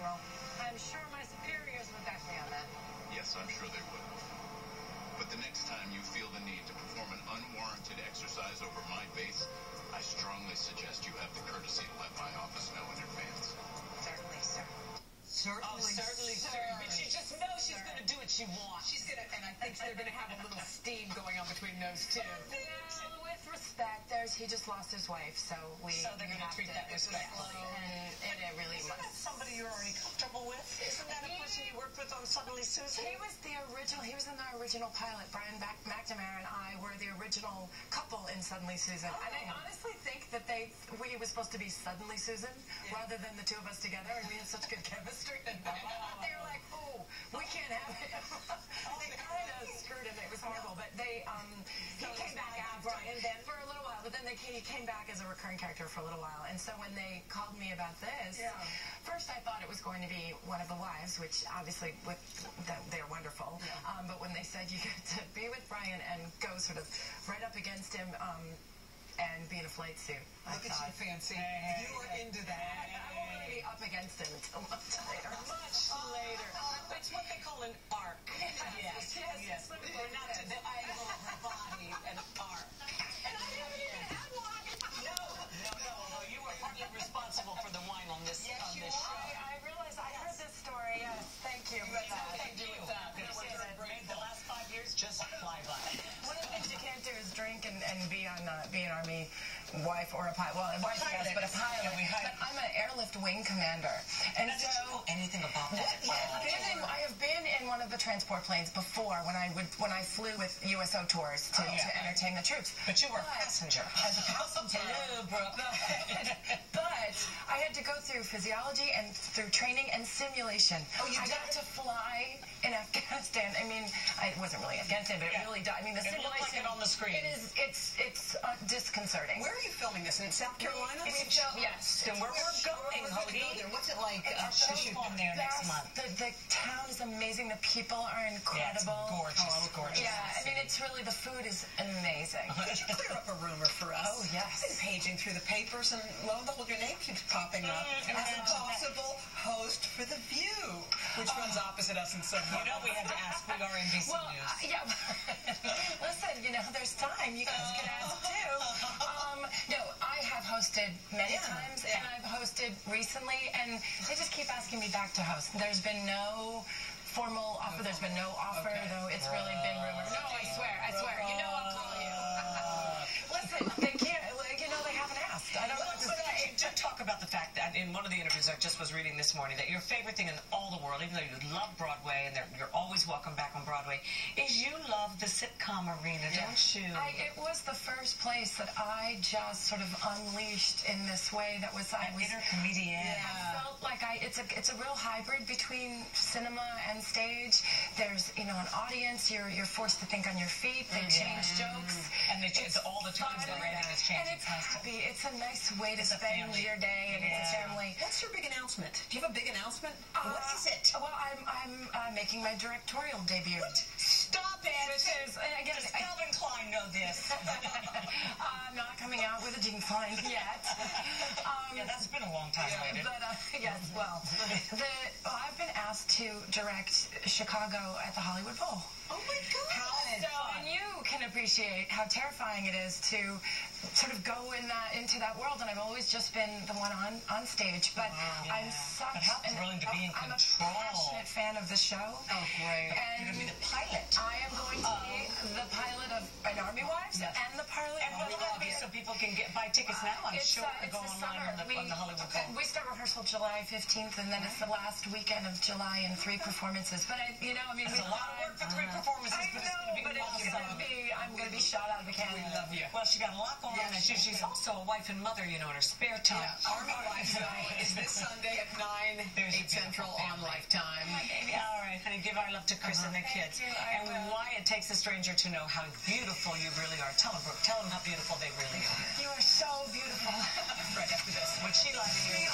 General. I'm sure my superiors would back me on that. Yes, I'm sure they would. But the next time you feel the need to perform an unwarranted exercise over my base, I strongly suggest you have the courtesy to let my office know in advance. Certainly, sir. Certainly, sir. But she just knows she's going to do what she wants. She's going to, and I think they're going to have a little steam going on between those two. Well, with respect, he just lost his wife, so they're going to treat that respectfully. And it really Isn't that somebody you're already comfortable with? Isn't that a person you worked with on Suddenly Susan? He was in the original pilot. Brian McNamara and I were the original couple in Suddenly Susan. Oh. And I honestly think that we was supposed to be Suddenly Susan rather than the two of us together, and we had such good chemistry. And they were like, oh, we can't have it. They kind of screwed him. It was horrible. But he came back out for a little while, but then he came back as a recurring character for a little while. And so when they called me about this, first I thought it was going to be one of the wives, which obviously they're wonderful. Yeah. But when they said you get to be with Brian and go sort of right up against him and be in a flight suit, Look at you fancy. You were into that. I won't really be up against him until much later. It's what they call an arc. Yes. Or not to the angle of her body, an arc. And I haven't even had one. No. You were partly responsible for the wine on this show. I realized I heard this story. Yes, thank you. Thank you. The last 5 years just fly by. One of the things you can't do is drink and be an Army wife or a pilot. Well, a wife, yes, but a pilot. But I'm an airlift wing commander. And did you know anything about that? I have been in one of the transport planes before when I flew with USO tours to entertain the troops. But you were a passenger. As a passenger. Hello, Brooke. But I had to go through physiology and through training and simulation. Oh, you did? I got to fly in Afghanistan. I mean, it wasn't really Afghanistan, but it really died. I mean, the simulation. It looked like it on the screen. It's disconcerting. Where are you filming this? In South Carolina? Yes. And where we're going, Hody. What's it like to shoot on there next month? The town is amazing. The people are incredible. Yeah, it's gorgeous. Yeah, I mean, it's really, the food is amazing. Could you clear up a rumor for us? Oh, yes. I've been paging through the papers, and lo and behold, your name keeps popping up as a possible host for The View, which runs opposite us in some way. You know, we had to ask. We are NBC News. Listen, there's time. You guys can ask, too. No, I have hosted many times, and I've hosted recently, and they just keep asking me back to host. There's been no formal offer. There's been no offer, though it's really been rumored. No, I swear. I'll call you. Listen, they can't, they haven't asked. I don't know what to say. You did talk about the fact that in one of the interviews I just was reading this morning that your favorite thing in all the world, even though you love Broadway and you're always welcome back on Broadway, is you love the sitcom arena, don't you? It was the first place that I just sort of unleashed in this way. I was intercomedian. I felt like it's a real hybrid between cinema and stage. There's an audience. You're forced to think on your feet. They change jokes, and they change all the time. The rating is changing. And it's happy. It's a nice way to spend your day, and it's a family. What's your big announcement? Do you have a big announcement? What is it? Well, I'm making my directorial debut. What? Stop it! Does Calvin Klein know this? I'm not coming out with a Jean Klein yet. That's been a long time later. But yes, I've been asked to direct Chicago at the Hollywood Bowl. Oh my God! And you can appreciate how terrifying it is to sort of go into that world. And I've always just been the one on stage. But I'm such thrilling to be in control. I'm a passionate fan of the show. Oh, great! And you're going to be the pilot. I am going to be the pilot of an Army Wives and the pilot. So people can buy tickets now. I'm sure go online on the Hollywood Bowl. We start rehearsal July 15th, and then it's the last weekend of July and 3 performances. But it's a lot of work for 3 performances. I'm going to be shot out of a cannon. We love you. Well, she got a lot going on. She's also a wife and mother, in her spare time. Army Wives is this Sunday at 9, 8 Central on Lifetime. All right, honey, give our love to Chris and the kids. And why it takes a stranger to know how beautiful you really are. Tell them, Brooke. Tell them how beautiful they really are. You are so beautiful. Right after this. Would she lie to you?